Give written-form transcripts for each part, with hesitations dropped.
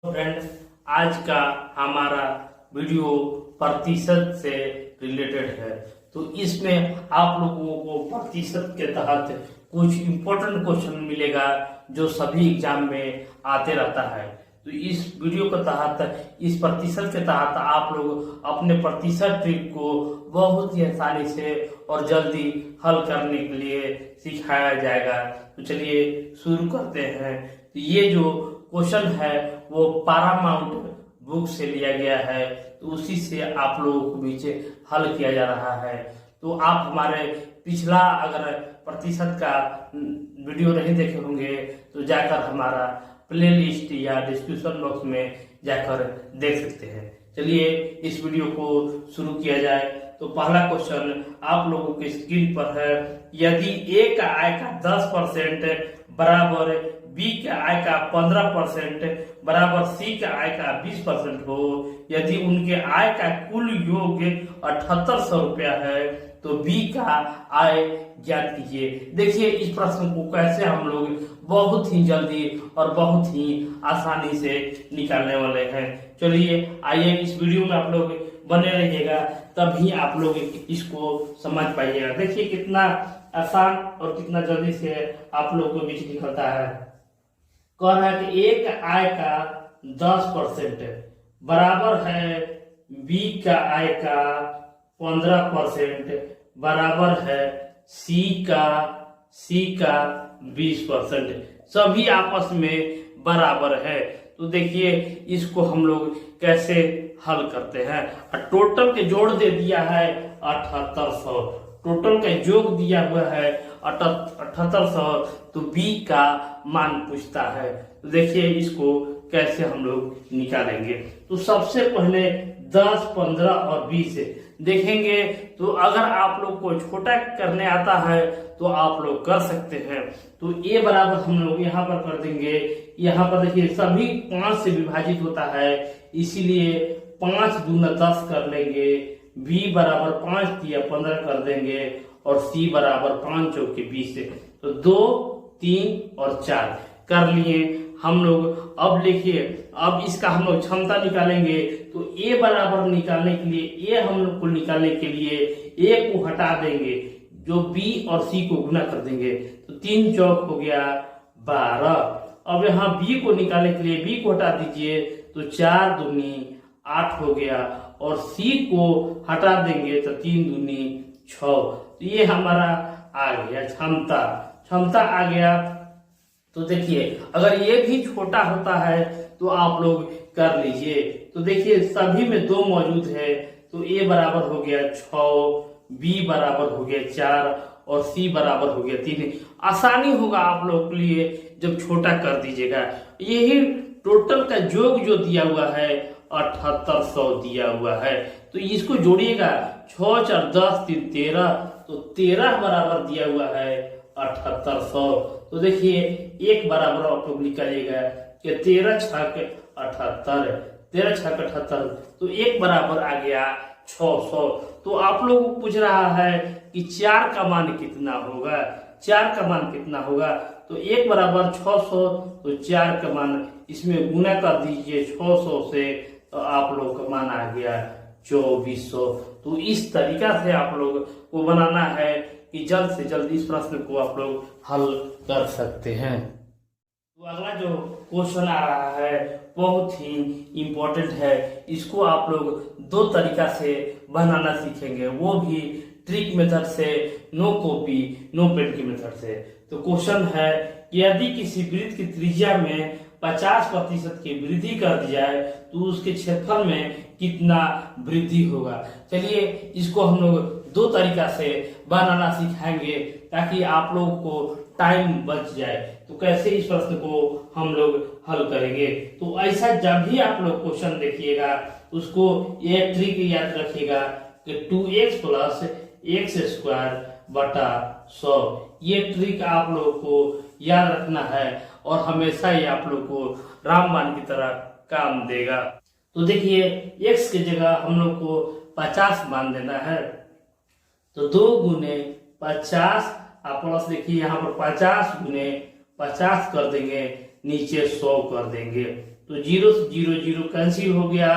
Friend, आज का हमारा वीडियो प्रतिशत से रिलेटेड है। तो इसमें आप लोगों को प्रतिशत के तहत कुछ इम्पोर्टेंट क्वेश्चन मिलेगा जो सभी एग्जाम में आते रहता है। तो इस वीडियो के तहत, इस प्रतिशत के तहत आप लोग अपने प्रतिशत ट्रिक को बहुत ही आसानी से और जल्दी हल करने के लिए सिखाया जाएगा। तो चलिए शुरू करते हैं। तो ये जो क्वेश्चन है वो पैरामाउंट बुक से लिया गया है, तो उसी से आप लोगों को बीच हल किया जा रहा है। तो आप हमारे पिछला अगर प्रतिशत का वीडियो नहीं देखे होंगे तो जाकर हमारा प्लेलिस्ट या डिस्क्रिप्शन बॉक्स में जाकर देख सकते हैं। चलिए इस वीडियो को शुरू किया जाए। तो पहला क्वेश्चन आप लोगों के स्क्रीन पर है। यदि ए का आय का 10% बराबर बी का आय का 15% बराबर सी का आय का 20% हो, यदि उनके आय का कुल योग 7800 रुपया है तो बी का आय ज्ञात कीजिए। देखिए इस प्रश्न को कैसे हम लोग बहुत ही जल्दी और बहुत ही आसानी से निकालने वाले हैं। चलिए आइए इस वीडियो में आप लोग बने रहिएगा, तभी आप लोग इसको समझ पाइएगा। देखिए कितना आसान और कितना जल्दी से आप लोग को बीच निकलता है। कह रहा है कि एक आय का 10% बराबर है बी का आय का 15% बराबर है सी का 20%। सभी आपस में बराबर है। तो देखिए इसको हम लोग कैसे हल करते हैं। टोटल के जोड़ दे दिया है 7800, टोटल का योग दिया हुआ है 7800, तो बी का मान पूछता है। तो देखिए इसको कैसे हम लोग निकालेंगे। तो सबसे पहले 10, 15 और 20 देखेंगे। तो अगर आप लोग को छोटा करने आता है तो आप लोग कर सकते हैं। तो ए बराबर हम लोग यहाँ पर कर देंगे। यहाँ पर देखिए सभी 5 से विभाजित होता है, इसीलिए 5 दूना 10 कर लेंगे। बी बराबर 5 दिया 15 कर देंगे और सी बराबर 5 चौके 20। तो 2, 3 और 4 कर लिए हम लोग। अब देखिए अब इसका हम लोग क्षमता निकालेंगे। तो ए बराबर निकालने के लिए, ए हम लोग को निकालने के लिए ए को हटा देंगे, जो बी और सी को गुना कर देंगे। तो 3 चौक हो गया 12। अब यहाँ बी को निकालने के लिए बी को हटा दीजिए, तो 4 दूनी 8 हो गया और सी को हटा देंगे तो 3 दूनी 6। तो ये हमारा आ गया क्षमता आ गया। तो देखिए अगर ये भी छोटा होता है तो आप लोग कर लीजिए। तो देखिए सभी में 2 मौजूद है, तो ए बराबर हो गया 6, बी बराबर हो गया 4 और सी बराबर हो गया 3। आसानी होगा आप लोगों के लिए जब छोटा कर दीजिएगा। यही टोटल का योग जो दिया हुआ है 7800 दिया हुआ है। तो इसको जोड़िएगा, 6, 4, 10, 3, 13, तो 13 बराबर दिया हुआ है 7800। तो देखिए एक बराबर आप लोग निकालिएगा कि 13 छक 78, 13 छक 78, तो एक बराबर आ गया 600। तो आप लोग को पूछ रहा है कि 4 का मान कितना होगा, 4 का मान कितना होगा। तो एक बराबर 600, तो 4 का मान इसमें गुना कर दीजिए 600 से, तो आप लोग का मान आ गया 2400। तो इस तरीका से आप लोग को बनाना है कि जल्द से जल्द इस प्रश्न को आप लोग हल कर सकते हैं। तो अगला जो क्वेश्चन आ रहा है बहुत ही इम्पोर्टेंट है। इसको आप लोग 2 तरीका से बनाना सीखेंगे, वो भी ट्रिक मेथड से, नो कॉपी नो पेन की मेथड से। तो क्वेश्चन है कि यदि किसी वृत्त की त्रिज्या में 50% की वृद्धि कर दी जाए तो उसके क्षेत्रफल में कितना वृद्धि होगा। चलिए इसको हम लोग 2 तरीका से बनाना सिखाएंगे ताकि आप लोगों को टाइम बच जाए। तो कैसे इस प्रश्न को हम लोग हल करेंगे। तो ऐसा जब भी आप लोग क्वेश्चन देखिएगा उसको ये ट्रिक याद रखिएगा कि 2x + x² बटा 100। ये ट्रिक आप लोग को याद रखना है और हमेशा ही आप लोग को रामबाण की तरह काम देगा। तो देखिए x की जगह हम लोग को 50 मान देना है, तो 2 गुने 50 प्लस देखिए यहाँ पर 50 गुने 50 कर देंगे, नीचे 100 कर देंगे। तो 0 से 0 0 कैंसिल हो गया,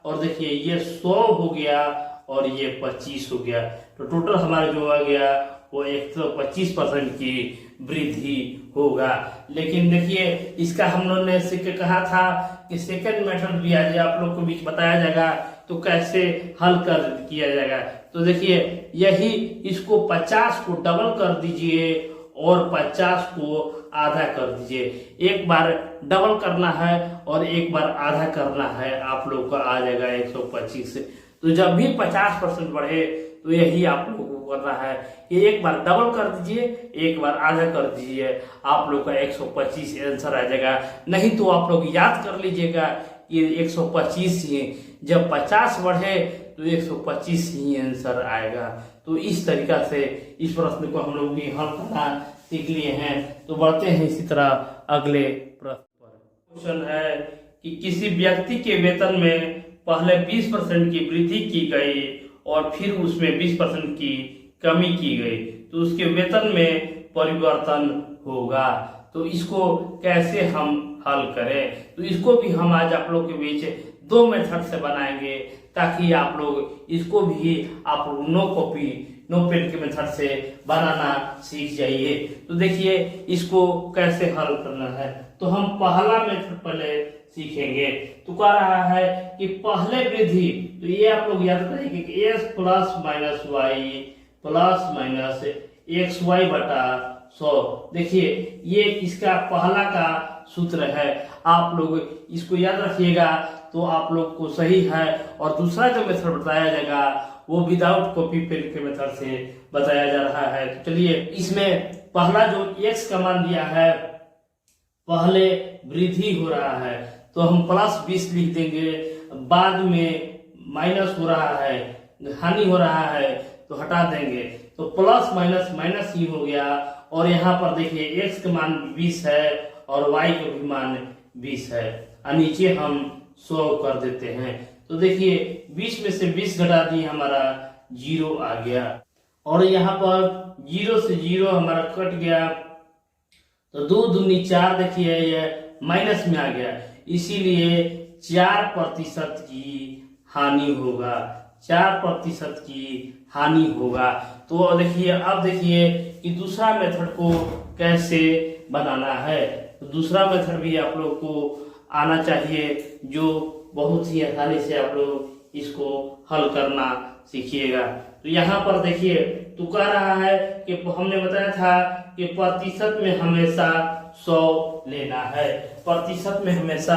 और देखिए ये 100 हो गया और ये 25 हो गया। तो टोटल हमारा जो आ गया वो 125% की वृद्धि होगा। लेकिन देखिए इसका हम लोग ने कहा था कि सेकंड मेथड भी आज आप लोग को बीच बताया जाएगा, तो कैसे हल कर किया जाएगा। तो देखिए यही इसको 50 को डबल कर दीजिए और 50 को आधा कर दीजिए। एक बार डबल करना है और एक बार आधा करना है, आप लोग का आ जाएगा 125 से। तो जब भी 50% बढ़े तो यही आप लोगों को करना है कि एक बार डबल कर दीजिए, एक बार आधा कर दीजिए, आप लोग का 125 आंसर आ जाएगा। नहीं तो आप लोग याद कर लीजिएगा कि 125 ही, जब 50 बढ़े तो 125 ही आंसर आएगा। तो इस तरीका से इस प्रश्न को हम लोग भी हल करना सीख लिए हैं। तो बढ़ते हैं इसी तरह अगले प्रश्न पर। क्वेश्चन है कि किसी व्यक्ति के वेतन में पहले 20% की वृद्धि की गई और फिर उसमें 20% की कमी की गई, तो उसके वेतन में परिवर्तन होगा। तो इसको कैसे हम हल करें, तो इसको भी हम आज आप लोग के बीच दो मेथड से बनाएंगे, ताकि आप लोग इसको भी आप नो कॉपी नो पेन के मेथड से बनाना सीख जाइए। तो देखिए इसको कैसे हल करना है, तो हम पहला मेथड पहले सीखेंगे। तो कह रहा है कि पहले वृद्धि, तो ये आप लोग याद करेंगे कि x plus minus Y plus minus X Y बटा 100। देखिए ये इसका पहला का सूत्र है, आप लोग इसको याद रखिएगा तो आप लोग को सही है। और दूसरा जो मेथड बताया जाएगा वो विदाउट कॉपी पेन के मेथड से बताया जा रहा है। तो चलिए इसमें पहला जो x का मान दिया है, पहले वृद्धि हो रहा है तो हम प्लस 20 लिख देंगे, बाद में माइनस हो रहा है, हानि हो रहा है तो हटा देंगे, तो प्लस माइनस माइनस ही हो गया। और यहाँ पर देखिए x का मान 20 है और y का भी मान 20 है, और नीचे हम 100 कर देते हैं। तो देखिए 20 में से 20 घटा दिए, हमारा 0 आ गया, और यहाँ पर 0 से 0 हमारा कट गया, तो 2 दूनी 4, देखिए ये माइनस में आ गया, इसीलिए 4% की हानि होगा, 4% की हानि होगा। तो देखिए अब देखिए कि दूसरा मेथड को कैसे बनाना है। तो दूसरा मेथड भी आप लोग को आना चाहिए, जो बहुत ही आसानी से आप लोग इसको हल करना सीखिएगा। तो यहाँ पर देखिए तो कह रहा है कि हमने बताया था कि प्रतिशत में हमेशा 100 लेना है, प्रतिशत में हमेशा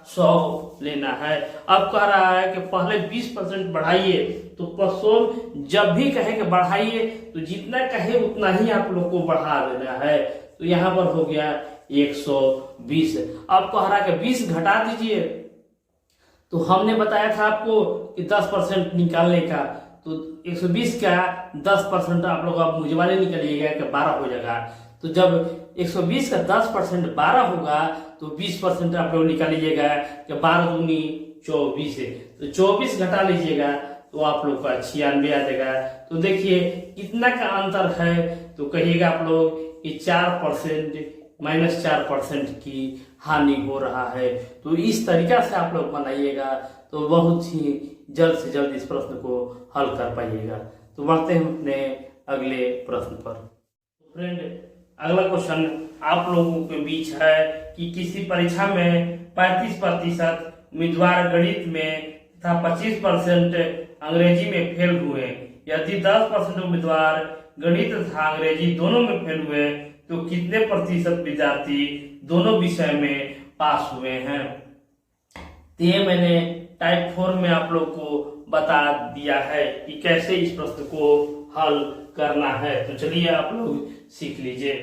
100 लेना है। अब कह रहा है कि पहले 20% बढ़ाइए, तो 100 जब भी कहे कि बढ़ाइए तो जितना कहे उतना ही आप लोग को बढ़ा देना है। तो यहाँ पर हो गया 120। अब कह रहा है कि 20 घटा दीजिए, तो हमने बताया था आपको कि 10% निकालने का, तो 120 का 10% आप लोग अब मुझे वाले निकालिएगा कि 12 हो जाएगा। तो जब 120 का 10% 12 होगा तो 20% आप लोग निकालिएगा कि 12 दूनी 24 है, तो 24 घटा लीजिएगा तो आप लोग का 96 आ जाएगा। तो देखिए कितना का अंतर है, तो कहिएगा आप लोग कि 4% माइनस 4% की हानि हो रहा है। तो इस तरीका से आप लोग बनाइएगा तो बहुत ही जल्द से जल्द इस प्रश्न को हल कर पाइएगा। तो बढ़ते हैं अपने अगले प्रश्न पर। फ्रेंड अगला क्वेश्चन आप लोगों के बीच है कि किसी परीक्षा में 35% उम्मीदवार गणित में तथा 25% अंग्रेजी में फेल हुए। यदि 10% उम्मीदवार गणित तथा अंग्रेजी दोनों में फेल हुए तो कितने प्रतिशत विद्यार्थी दोनों विषय में पास हुए हैं। तो ये मैंने टाइप 4 में आप लोग को बता दिया है कि कैसे इस प्रश्न को हल करना है। तो चलिए आप लोग सीख लीजिए।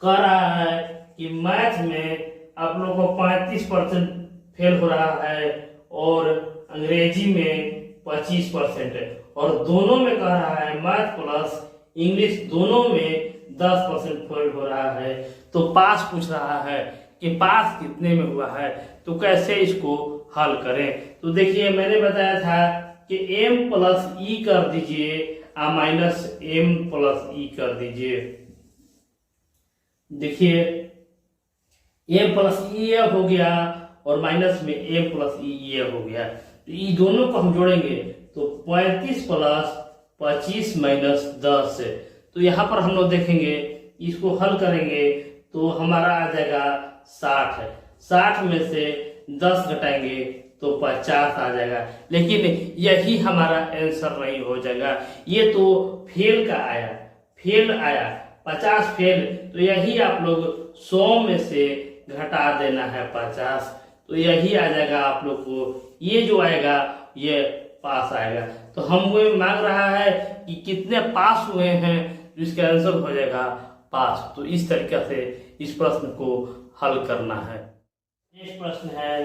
कह रहा है कि मैथ में आप लोग को 35% फेल हो रहा है और अंग्रेजी में 25%, और दोनों में कह रहा है मैथ प्लस इंग्लिश दोनों में 10% फेल हो रहा है। तो पास पूछ रहा है कि पास कितने में हुआ है, तो कैसे इसको हल करें। तो देखिए मैंने बताया था कि m प्लस ई कर दीजिए माइनस m प्लस ई कर दीजिए। देखिए m प्लस ई हो गया और माइनस में a प्लस ई ये हो गया। तो ये दोनों को हम जोड़ेंगे तो 35 प्लस 25 माइनस 10। तो यहाँ पर हम लोग देखेंगे, इसको हल करेंगे तो हमारा आ जाएगा 60। 60 में से 10 घटाएंगे तो 50 आ जाएगा। लेकिन यही हमारा आंसर नहीं हो जाएगा, ये तो फेल का आया, फेल आया 50 फेल। तो यही आप लोग 100 में से घटा देना है 50, तो यही आ जाएगा आप लोग को। ये जो आएगा ये पास आएगा। तो हम वो मांग रहा है कि कितने पास हुए हैं, तो इसका आंसर हो जाएगा पास। तो इस तरीके से इस प्रश्न को हल करना है। नेक्स्ट प्रश्न है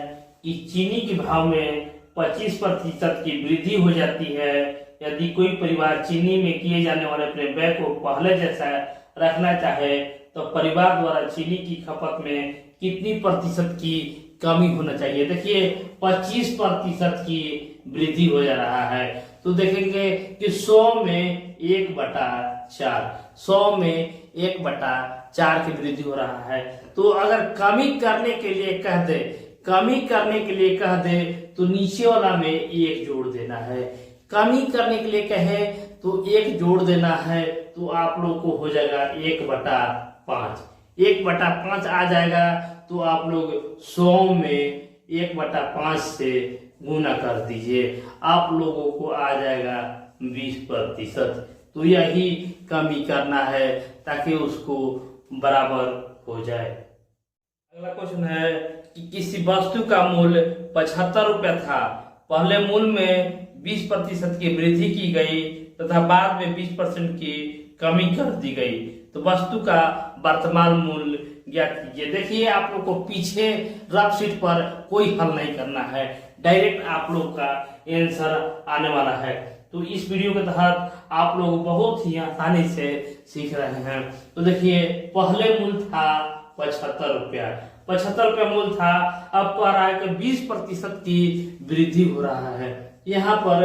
कि चीनी के भाव में 25% की वृद्धि हो जाती है यदि कोई परिवार चीनी में किए जाने वाले अपने व्यय को पहले जैसा रखना चाहे, तो परिवार द्वारा चीनी की खपत में कितनी प्रतिशत की कमी होना चाहिए। देखिए 25% की वृद्धि हो जा रहा है, तो देखेंगे कि 100 में 1/4, 100 में 1/4 की वृद्धि हो रहा है। तो अगर कमी करने के लिए कह दे, कमी करने के लिए कह दे तो नीचे वाला में 1 जोड़ देना है। कमी करने के लिए कहे तो 1 जोड़ देना है, तो आप लोग को हो जाएगा 1/5, 1/5 आ जाएगा। तो आप लोग 100 में 1/5 से गुना कर दीजिए, आप लोगों को आ जाएगा 20%। तो यही कमी करना है ताकि उसको बराबर हो जाए। अगला क्वेश्चन है कि किसी वस्तु का मूल्य 75 रुपया था, पहले मूल्य में 20% की वृद्धि की गई तथा बाद में 20% की कमी कर दी गई, तो वस्तु का वर्तमान मूल्य ज्ञात कीजिए। देखिए आप लोग को पीछे रफ शीट पर कोई हल नहीं करना है, डायरेक्ट आप लोग का आंसर आने वाला है। तो इस वीडियो के तहत आप लोग बहुत ही आसानी से सीख रहे हैं। तो देखिए पहले मूल्य था 75 रुपया, 75 रुपया मूल्य था। अब कह रहा है कि 20% की वृद्धि हो रहा है, यहाँ पर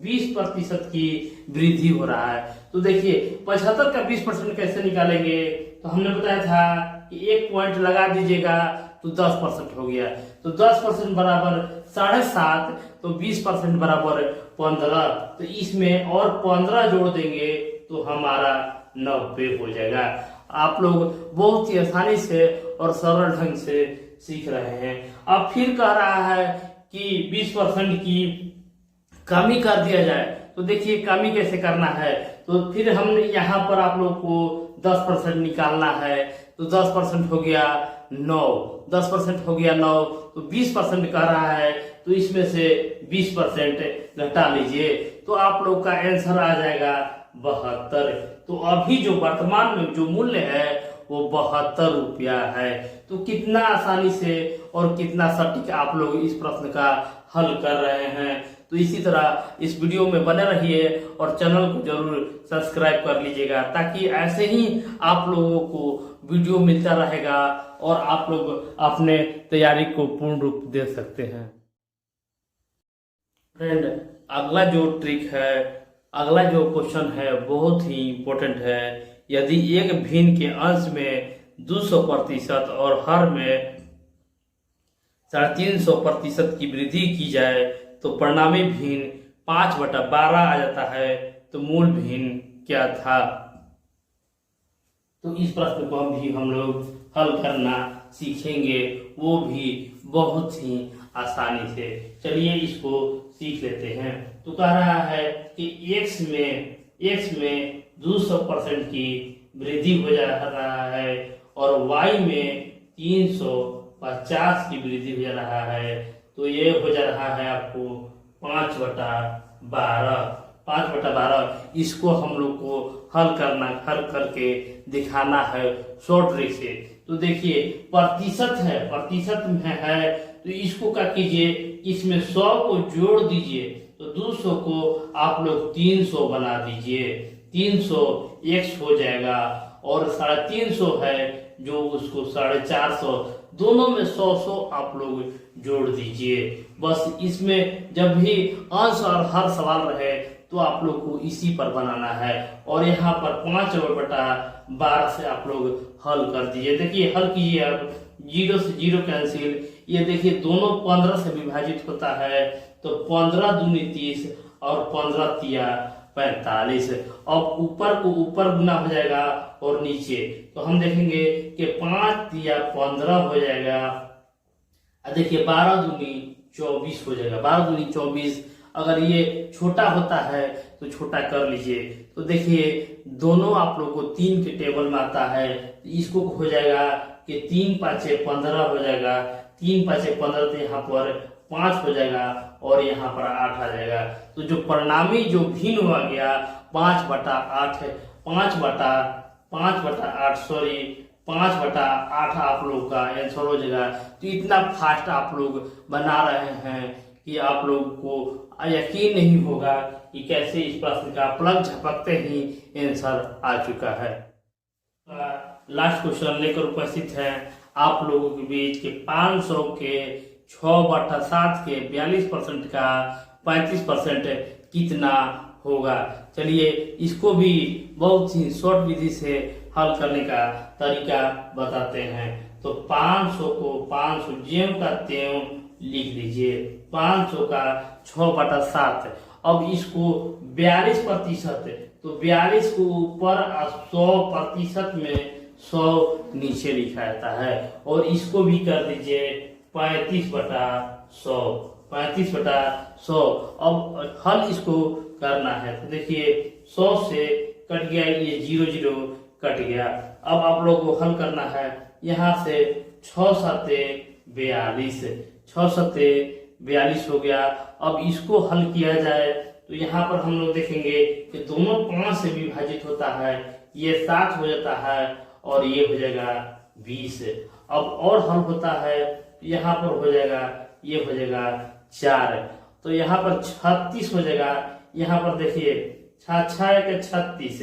20% की वृद्धि हो रहा है। तो देखिए 75 का 20% कैसे निकालेंगे, तो हमने बताया था कि 1 पॉइंट लगा दीजिएगा तो 10% हो गया। तो 10% बराबर 7.5, तो 20% बराबर 15। तो इसमें और 15 जोड़ देंगे तो हमारा 90 हो जाएगा। आप लोग बहुत ही आसानी से और सरल ढंग से सीख रहे हैं। अब फिर कह रहा है कि 20% की कमी कर दिया जाए, तो देखिए कमी कैसे करना है। तो फिर हम यहाँ पर आप लोग को 10% निकालना है, तो 10% हो गया 9, 10% हो गया 9, तो 20% कह रहा है, तो इसमें से 20% घटा लीजिए, तो आप लोग का आंसर आ जाएगा 72। तो अभी जो वर्तमान में जो मूल्य है वो 72 रुपया है। तो कितना आसानी से और कितना सटीक आप लोग इस प्रश्न का हल कर रहे हैं। तो इसी तरह इस वीडियो में बने रहिए और चैनल को जरूर सब्सक्राइब कर लीजिएगा, ताकि ऐसे ही आप लोगों को वीडियो मिलता रहेगा और आप लोग अपने तैयारी को पूर्ण रूप दे सकते हैं। फ्रेंड, अगला जो ट्रिक है, अगला जो क्वेश्चन है बहुत ही इम्पोर्टेंट है। यदि एक भिन्न के अंश में 200% और हर में 350% की वृद्धि की जाए तो परिणामी भिन्न 5/12 आ जाता है, तो मूल भिन्न क्या था। तो इस प्रश्न को हम लोग हल करना सीखेंगे, वो भी बहुत ही आसानी से। चलिए इसको सीख लेते हैं। तो कह रहा है कि x में 200% की वृद्धि हो जा रहा है और y में 350 की वृद्धि हो जा रहा है, तो ये हो जा रहा है आपको 5/12। 5/12 इसको हम लोग को हल करके दिखाना है शॉर्ट ट्रिक से। तो देखिए प्रतिशत है, प्रतिशत में है, तो इसको क्या कीजिए, इसमें 100 को जोड़ दीजिए, तो 200 को आप लोग 300 बना दीजिए, 300 x हो जाएगा और 350 है जो उसको 450, दोनों में 100 आप लोग जोड़ दीजिए। बस इसमें जब भी अंश और हर सवाल रहे तो आप लोग को इसी पर बनाना है और यहाँ पर 5/12 से आप लोग हल कर दीजिए। देखिए हल कीजिए, आप 0 से 0 कैंसिल, ये देखिए दोनों 15 से विभाजित होता है, तो 15 दूनी 30 और 15 तिया 45। अब ऊपर को ऊपर गुना हो जाएगा और नीचे, तो हम देखेंगे कि 5 तिया 15 हो जाएगा। देखिए 12 दूनी 24 हो जाएगा, 12 दूनी 24। अगर ये छोटा होता है तो छोटा कर लीजिए। तो देखिए दोनों आप लोग को 3 के टेबल में आता है, तो इसको हो जाएगा कि 3 पाँचे 15 हो जाएगा, 3 पाँचे 15, तो यहाँ पर 5 हो जाएगा और यहाँ पर 8 आ जाएगा। तो जो परिणामी जो भिन्न हुआ गया 5/8 है, 5/8 सॉरी 5/8 आप लोग का आंसर हो जाएगा। तो इतना फास्ट आप लोग बना रहे हैं कि आप लोग को यकीन नहीं होगा कि कैसे इस प्रश्न का पलक झपकते ही आंसर आ चुका है। लास्ट क्वेश्चन लेकर उपस्थित है आप लोगों के बीच के 500 के 6/7 के 42% का 35% कितना होगा। चलिए इसको भी बहुत ही शॉर्ट विधि से हल करने का तरीका बताते हैं। तो 500 को 500 ज्यों का त्यों लिख लीजिए, 500 का 6/7। अब इसको 42%, तो 42 को ऊपर 100% में 100 नीचे लिखा जाता है। और इसको भी कर दीजिए 35/100, 35/100। अब हल इसको करना है, तो देखिए 100 से कट गया, ये 0 कट गया। अब आप लोग को हल करना है, यहाँ से 6 7 42, 6 7 42 हो गया। अब इसको हल किया जाए तो यहाँ पर हम लोग देखेंगे कि दोनों 5 से विभाजित होता है, ये 7 हो जाता है और ये हो जाएगा 20। अब और हल होता है, यहाँ पर हो जाएगा, ये हो जाएगा 4, तो यहाँ पर 36 हो जाएगा। यहाँ पर देखिए 6 के 36,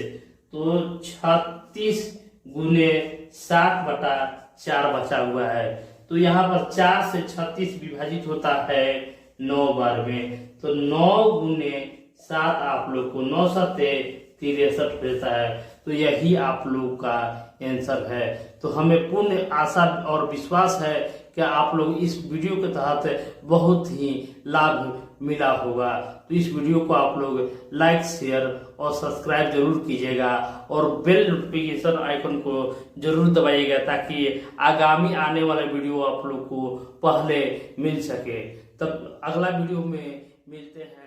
तो 36 गुने 7/4 बचा हुआ है। तो यहाँ पर 4 से 36 विभाजित होता है 9 बार में, तो 9 गुने 7 आप लोग को 9 7 63 हो जाता है। तो यही आप लोग का आंसर है। तो हमें पूर्ण आशा और विश्वास है कि आप लोग इस वीडियो के तहत बहुत ही लाभ मिला होगा। तो इस वीडियो को आप लोग लाइक शेयर और सब्सक्राइब जरूर कीजिएगा और बेल नोटिफिकेशन आइकन को जरूर दबाइएगा, ताकि आगामी आने वाला वीडियो आप लोग को पहले मिल सके। तब अगला वीडियो में मिलते हैं।